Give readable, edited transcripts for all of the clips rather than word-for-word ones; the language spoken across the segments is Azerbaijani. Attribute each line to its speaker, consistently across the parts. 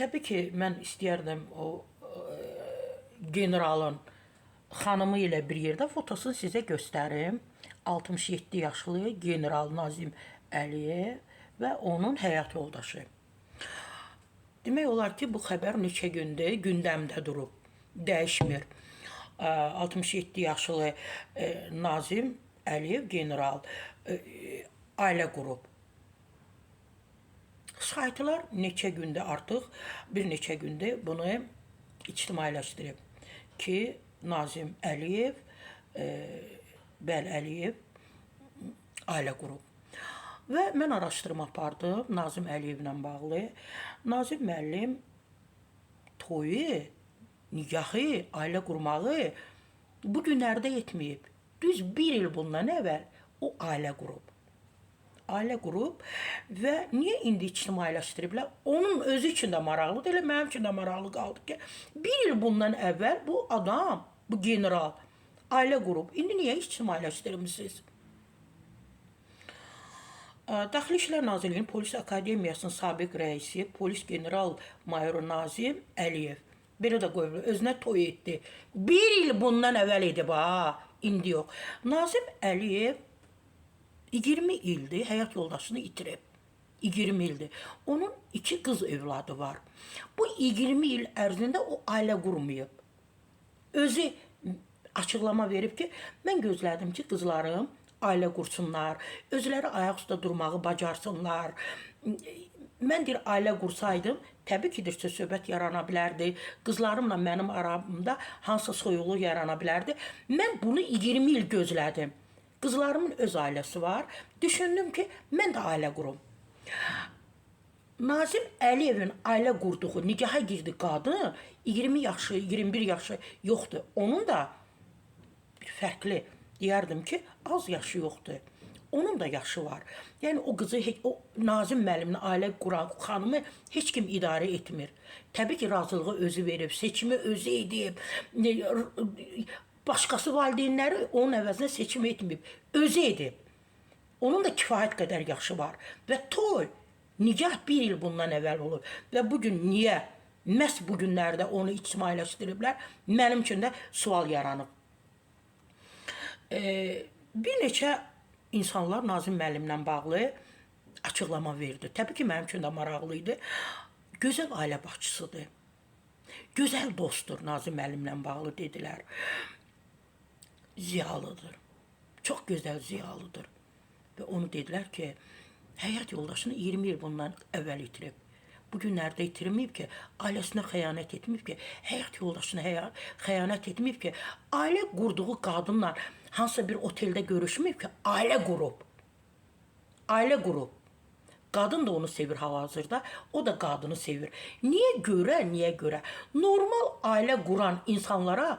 Speaker 1: Təbii ki, mən istəyərdim o generalın xanımı ilə bir yerdə fotosunu sizə göstərim. 67 yaşlı general Nazim Əliyev və onun həyat yoldaşı. Demək olar ki, bu xəbər neçə gündür gündəmdə durub, dəyişmir. 67 yaşlı Nazim Əliyev general ailə qurub. Saytlar neçə gündür artıq, bir neçə gündür bunu ictimailəşdirib ki, Nazim Əliyev, Əliyev ailə qurub. Və mən araşdırma apardım Nazim Əliyevlə bağlı. Nazim müəllim toyu, nigahı, ailə qurmağı bu günlərdə etməyib. Düz bir il bundan əvvəl o ailə qurub. Ailə qurub və niyə indi ictimailəşdiriblər? Onun özü üçün də maraqlıdır, elə mənim üçün də maraqlı qaldı ki, bir il bundan əvvəl bu adam, bu general ailə qurub. İndi niyə ictimailəşdirmisiniz? Daxili İşlər Nazirliyinin Polis Akademiyasının sabiq rəisi, polis general mayoru Nazim Əliyev belə də qoyulur, özünə toy etdi. Bir il bundan əvvəl edib, indi yox. Nazim Əliyev 20 ildir həyat yoldaşını itirib. 20 ildir. Onun 2 qız övladı var. Bu 20 il ərzində o ailə qurmayıb. Özü açıqlama verib ki, mən gözlədim ki, qızlarım ailə qursunlar, özləri ayaq üstə durmağı bacarsınlar. Mən bir ailə qursaydım, təbii ki, söhbət yarana bilərdi. Qızlarımla mənim aramda hansı soyuqluq yarana bilərdi. Mən bunu 20 il gözlədim. Qızlarımın öz ailəsi var. Düşündüm ki, mən də ailə qurum. Nazim Əliyevin ailə qurduğu, nigaha girdi qadın 20 yaşı, 21 yaşı yoxdur. Onun da fərqli deyərdim ki, az yaşı yoxdur. Onun da yaşı var. Yəni o qızı, o Nazim müəllimin ailə quran xanımı heç kim idarə etmir. Təbii ki, razılığı özü verib, seçimi özü edib. Başqası valideynləri onun əvəzinə seçim etməyib, özü edib. Onun da kifayət qədər yaşı var. Və toy, nigah bir il bundan əvvəl olub. Və bugün niyə, məhz bu günlərdə onu ictimailəşdiriblər, mənim üçün də sual yaranıb. Bir neçə insanlar Nazim müəllimlə bağlı açıqlama verdi. Təbii ki, mənim üçün də maraqlı idi. Gözəl ailə başçısıdır. Gözəl dostdur Nazim müəllimlə bağlı dedilər. Ziyalıdır. Çox gözəl ziyalıdır. Və onu dedilər ki, həyat yoldaşını 20 il bundan əvvəl itirib. Bu günlərdə itirməyib ki, ailəsinə xəyanət etməyib ki, həyat yoldaşına xəyanət etməyib ki, ailə qurduğu qadınla hansısa bir oteldə görüşməyib ki, ailə qurub. Ailə qurub. Qadın da onu sevir hal-hazırda, o da qadını sevir. Niyə görə? Normal ailə quran insanlara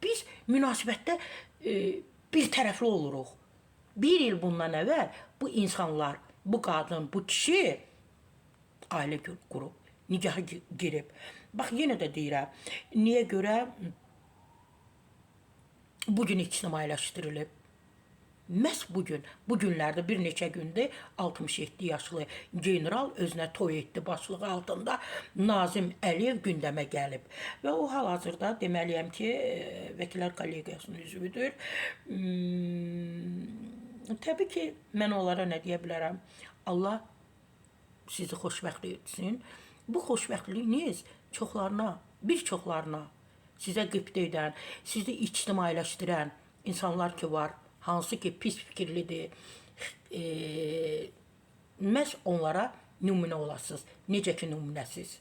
Speaker 1: biz münasibətdə bir tərəfli oluruq. Bir il bundan əvvəl bu insanlar, bu qadın, bu kişi ailə qurub, nigaha girib. Bax, yenə də deyirəm, niyə görə bugün ictimailəşdirilib? Məhz bugün, bu günlərdə bir neçə gündür 67 yaşlı general özünə toy etdi başlığı altında Nazim Əliyev gündəmə gəlib. Və o hal-hazırda deməliyəm ki, Vəkillər Kollegiyasının üzvüdür. Təbii ki, mən onlara nə deyə bilərəm? Allah sizi xoşbəxt etsin. Bu xoşbəxtliyiniz çoxlarına, bir çoxlarına, sizə qibtə edən, sizi ictimailəşdirən insanlar ki var, hansı ki pis fikirlidir, məhz onlara nümunə olasınız. Necə ki nümunəsiz.